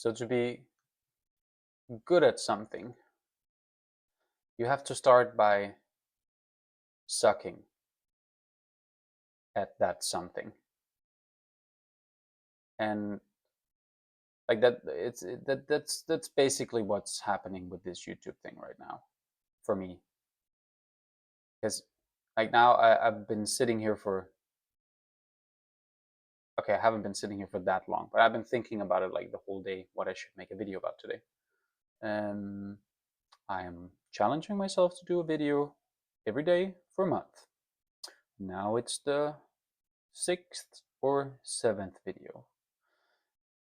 So to be good at something, you have to start by sucking at that something. And like that that's basically what's happening with this YouTube thing right now for me. Because like now I've been sitting here for okay, I haven't been sitting here for that long, but I've been thinking about it like the whole day, what I should make a video about today. And I am challenging myself to do a video every day for a month. Now it's the sixth or seventh video.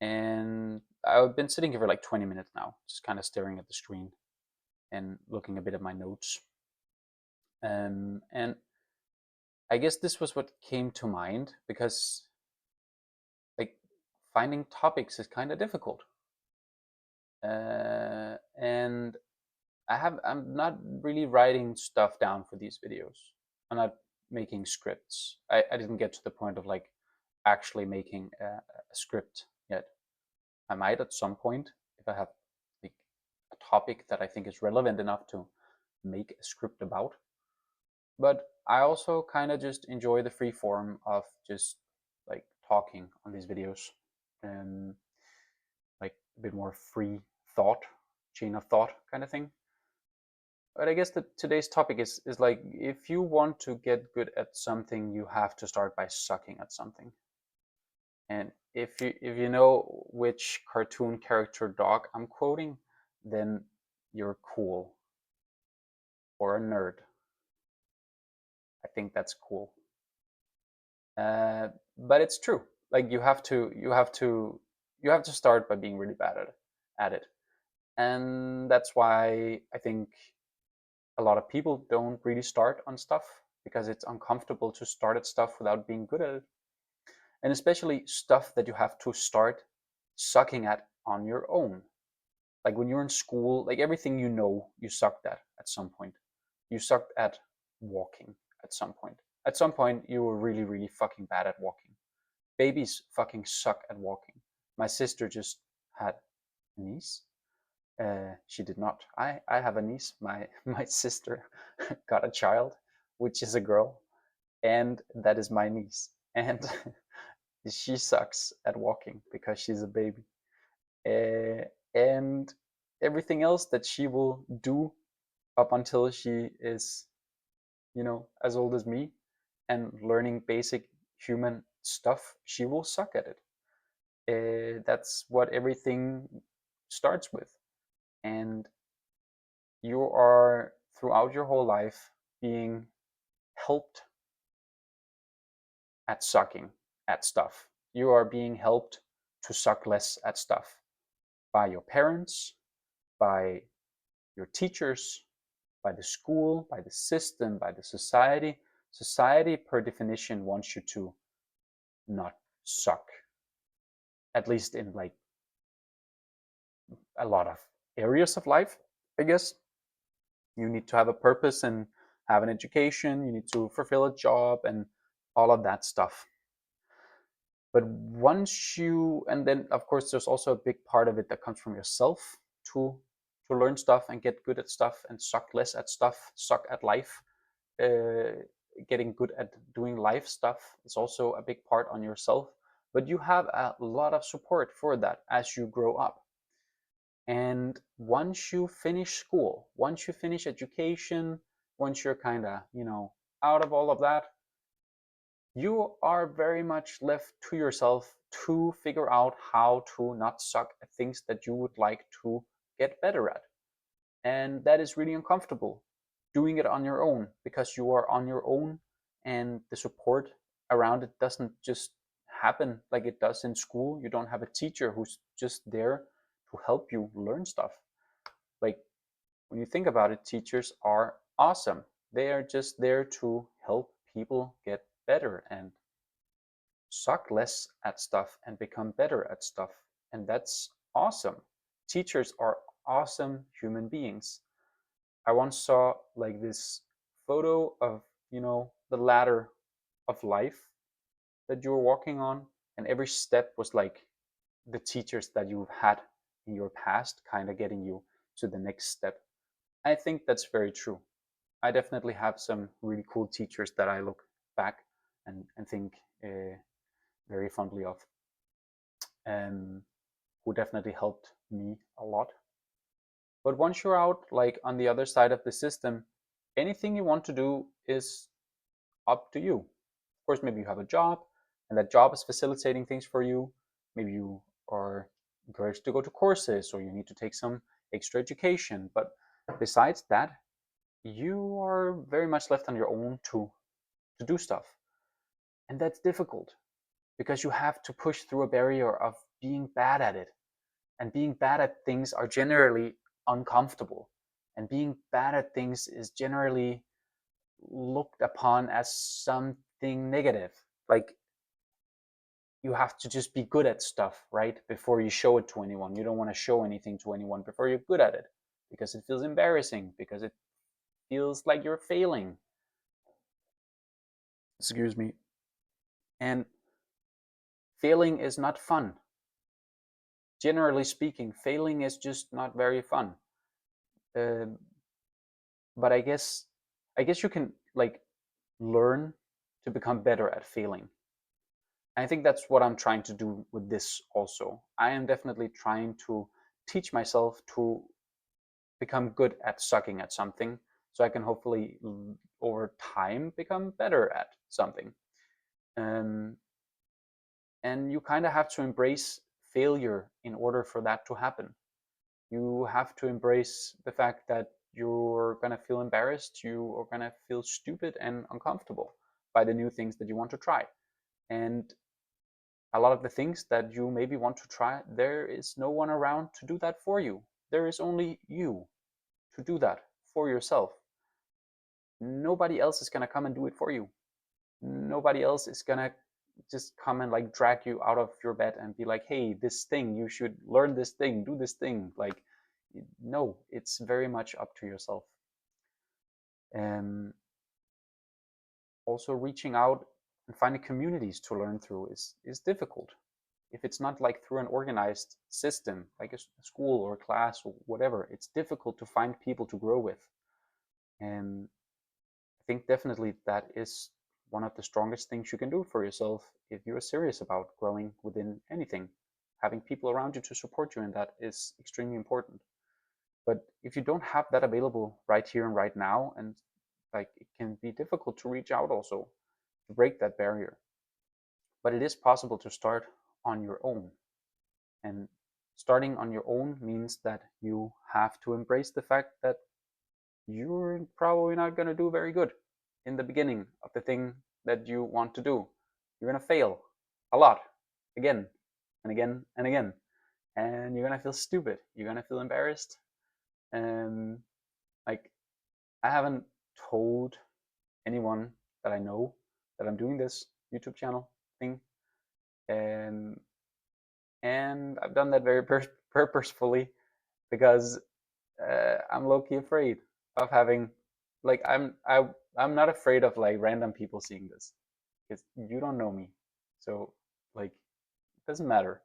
And I've been sitting here for like 20 minutes now, just kind of staring at the screen and looking a bit at my notes. And I guess this was what came to mind because like finding topics is kind of difficult. And I'm not really writing stuff down for these videos. I'm not making scripts. I didn't get to the point of like actually making a script yet. I might at some point if I have like a topic that I think is relevant enough to make a script about. But I also kind of just enjoy the free form of just like talking on these videos and like a bit more free thought, chain of thought kind of thing. But I guess that today's topic is like if you want to get good at something, you have to start by sucking at something. And if you know which cartoon character dog I'm quoting, then you're cool or a nerd. I think that's cool. But it's true. Like you have to start by being really bad at it, and that's why I think a lot of people don't really start on stuff because it's uncomfortable to start at stuff without being good at it, and especially stuff that you have to start sucking at on your own. Like when you're in school, like everything you sucked at some point. You sucked at walking at some point. At some point, you were really, really fucking bad at walking. Babies fucking suck at walking. My sister just had a niece. She did not. I have a niece. My sister got a child, which is a girl, and that is my niece. And she sucks at walking because she's a baby. And everything else that she will do up until she is, as old as me and learning basic human stuff, she will suck at it. That's what everything starts with. And you are throughout your whole life being helped at sucking at stuff. You are being helped to suck less at stuff by your parents, by your teachers, by the school, by the system, by the society. Society, per definition, wants you to not suck, at least in like a lot of areas of life, I guess. You need to have a purpose and have an education, you need to fulfill a job and all of that stuff. But once you, and then of course there's also a big part of it that comes from yourself to to learn stuff and get good at stuff and suck less at stuff, suck at life. Uh, Getting good at doing life stuff is also a big part on yourself. But you have a lot of support for that as you grow up. And once you finish school, once you finish education, once you're kind of, out of all of that, you are very much left to yourself to figure out how to not suck at things that you would like to get better at. And that is really uncomfortable doing it on your own because you are on your own and the support around it doesn't just happen like it does in school. You don't have a teacher who's just there to help you learn stuff. Like when you think about it, teachers are awesome. They are just there to help people get better and suck less at stuff and become better at stuff. And that's awesome. Teachers are awesome human beings. I once saw like this photo of, the ladder of life that you were walking on, and every step was like the teachers that you've had in your past kind of getting you to the next step. I think that's very true. I definitely have some really cool teachers that I look back and think very fondly of, um, who definitely helped me a lot. But once you're out, like on the other side of the system, anything you want to do is up to you. Of course, maybe you have a job and that job is facilitating things for you. Maybe you are encouraged to go to courses or you need to take some extra education. But besides that, you are very much left on your own to do stuff. And that's difficult because you have to push through a barrier of being bad at it. And being bad at things are generally uncomfortable. And being bad at things is generally looked upon as something negative. Like, you have to just be good at stuff, right? Before you show it to anyone. You don't want to show anything to anyone before you're good at it because it feels embarrassing, because it feels like you're failing. Excuse me. And failing is not fun. Generally speaking, failing is just not very fun. Uh, but I guess you can like learn to become better at failing. I think that's what I'm trying to do with this also. I am definitely trying to teach myself to become good at sucking at something so I can hopefully over time become better at something. Um, and you kind of have to embrace failure in order for that to happen. You have to embrace the fact that you're going to feel embarrassed, you are going to feel stupid and uncomfortable by the new things that you want to try. And a lot of the things that you maybe want to try, there is no one around to do that for you. There is only you to do that for yourself. Nobody else is going to come and do it for you. Nobody else is going to just come and like drag you out of your bed and be like, hey, this thing, you should learn this thing, do this thing. Like, no, it's very much up to yourself. Um, Also, reaching out and finding communities to learn through is difficult. If it's not like through an organized system, like a school or a class or whatever, it's difficult to find people to grow with. And I think definitely that is one of the strongest things you can do for yourself if you're serious about growing within anything. Having people around you to support you in that is extremely important. But if you don't have that available right here and right now, and like it can be difficult to reach out also to break that barrier. But it is possible to start on your own. And starting on your own means that you have to embrace the fact that you're probably not going to do very good in the beginning of the thing that you want to do. You're going to fail a lot, again and again and again. And you're going to feel stupid. You're going to feel embarrassed. And like, I haven't told anyone that I know that I'm doing this YouTube channel thing. And I've done that very purposefully because I'm low-key afraid of having, like, I'm not afraid of like random people seeing this because you don't know me, so like it doesn't matter.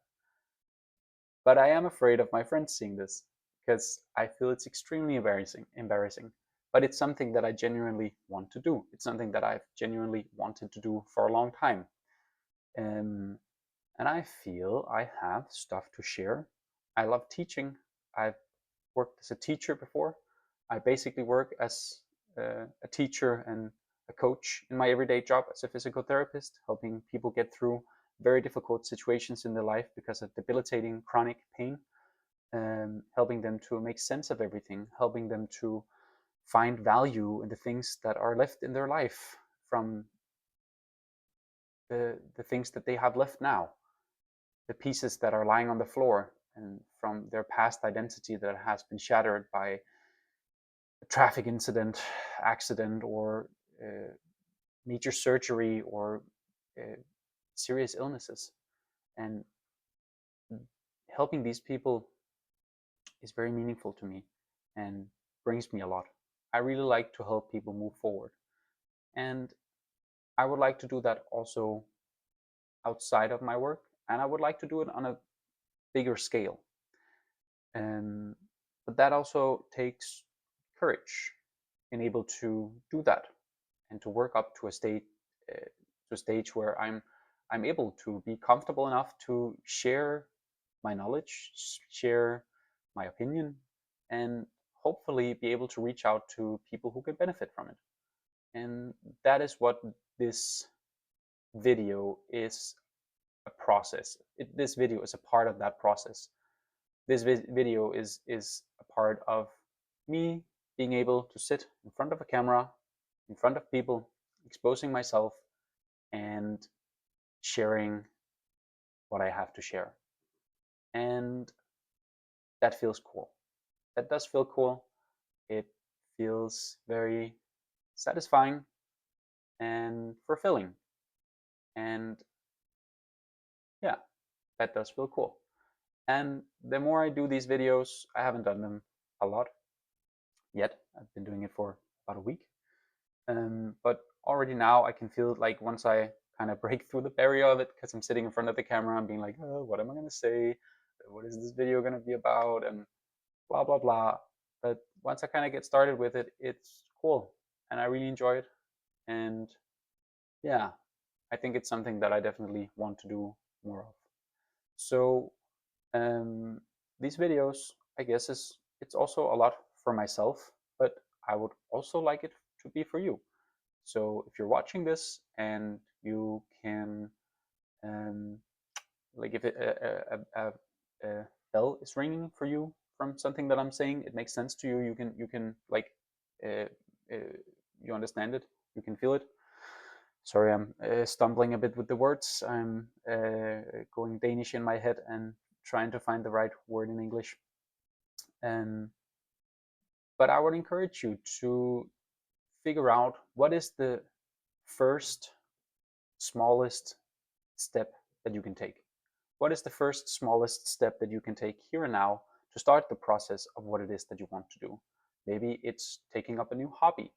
But I am afraid of my friends seeing this because I feel it's extremely embarrassing. But it's something that I genuinely want to do. It's something that I've genuinely wanted to do for a long time. Um, and I feel I have stuff to share. I love teaching. I've worked as a teacher before. I basically work as a teacher and a coach in my everyday job as a physical therapist, helping people get through very difficult situations in their life because of debilitating chronic pain, helping them to make sense of everything, helping them to find value in the things that are left in their life from the things that they have left now, the pieces that are lying on the floor, and from their past identity that has been shattered by a traffic incident, accident, or major surgery, or serious illnesses. And helping these people is very meaningful to me and brings me a lot. I really like to help people move forward. And I would like to do that also outside of my work. And I would like to do it on a bigger scale. But that also takes courage, being able to do that and to work up to a stage where I'm able to be comfortable enough to share my knowledge, share my opinion, and hopefully be able to reach out to people who can benefit from it. And that is what this video is a process. This video is a part of that process. This video is a part of me being able to sit in front of a camera, in front of people, exposing myself and sharing what I have to share. And that feels cool. That does feel cool. It feels very satisfying and fulfilling. And yeah, that does feel cool. And the more I do these videos, I haven't done them a lot yet. I've been doing it for about a week. But already now I can feel like once I kind of break through the barrier of it, because I'm sitting in front of the camera and being like, oh, what am I going to say? What is this video going to be about? And blah, blah, blah. But once I kind of get started with it, it's cool. And I really enjoy it. And yeah, I think it's something that I definitely want to do more of. So these videos, I guess, it's also a lot for myself, but I would also like it to be for you. So if you're watching this and you can, like if a bell is ringing for you from something that I'm saying, it makes sense to you. You can like uh, you understand it. You can feel it. Sorry, I'm stumbling a bit with the words. I'm going Danish in my head and trying to find the right word in English. Um, but I would encourage you to figure out what is the first smallest step that you can take. What is the first smallest step that you can take here and now to start the process of what it is that you want to do? Maybe it's taking up a new hobby.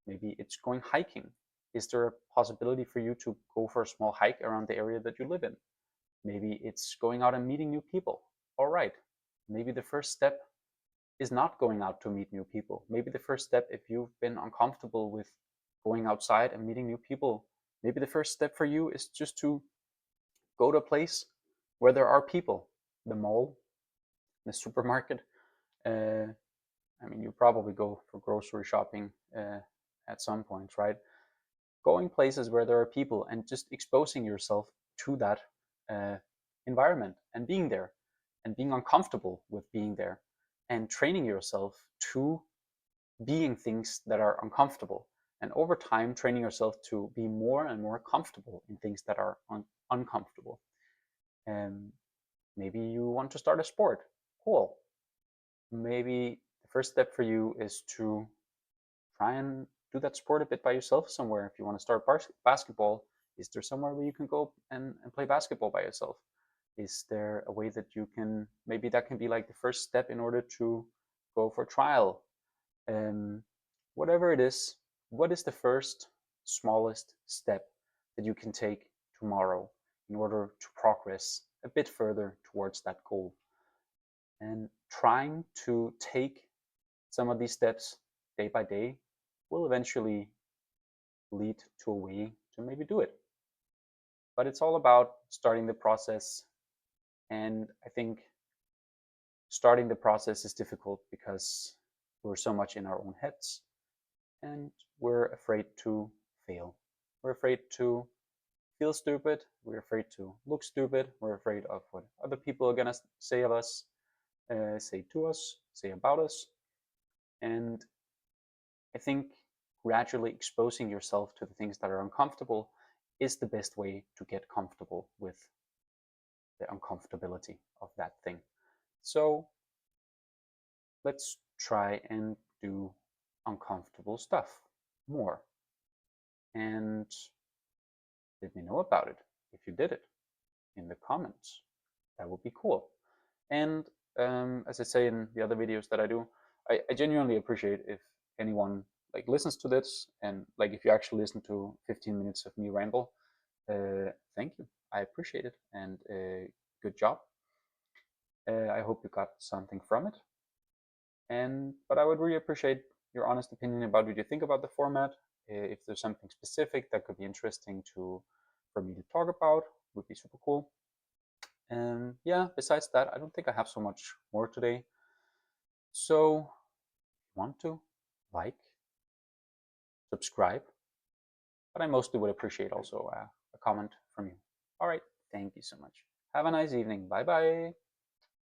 Maybe it's going hiking. Is there a possibility for you to go for a small hike around the area that you live in? Maybe it's going out and meeting new people. All right. Maybe the first step is not going out to meet new people. Maybe the first step, if you've been uncomfortable with going outside and meeting new people, maybe the first step for you is just to go to a place where there are people, the mall, the supermarket. I mean, you probably go for grocery shopping at some point, right? Going places where there are people and just exposing yourself to that uh, environment and being there and being uncomfortable with being there and training yourself to being things that are uncomfortable, and over time training yourself to be more and more comfortable in things that are uncomfortable. And maybe you want to start a sport. Cool. Maybe the first step for you is to try and do that sport a bit by yourself somewhere. If you want to start basketball, is there somewhere where you can go and play basketball by yourself? Is there a way that you can, maybe that can be like the first step in order to go for trial? Whatever it is, what is the first smallest step that you can take tomorrow in order to progress a bit further towards that goal? And trying to take some of these steps day by day will eventually lead to a way to maybe do it. But it's all about starting the process. And I think starting the process is difficult because we're so much in our own heads and we're afraid to fail. We're afraid to feel stupid. We're afraid to look stupid. We're afraid of what other people are going to say of us, say to us, say about us. And I think gradually exposing yourself to the things that are uncomfortable is the best way to get comfortable with the uncomfortability of that thing. So let's try and do uncomfortable stuff more. And let me know about it if you did it in the comments. That would be cool. And as I say in the other videos that I do, I genuinely appreciate if anyone like listens to this, and like if you actually listen to 15 minutes of me ramble. Thank you. I appreciate it, and good job. I hope you got something from it. But I would really appreciate your honest opinion about what you think about the format. If there's something specific that could be interesting for me to talk about, would be super cool. And yeah, besides that, I don't think I have so much more today. So, if you want to like, subscribe, but I mostly would appreciate also a comment from you. All right, thank you so much. Have a nice evening. Bye bye.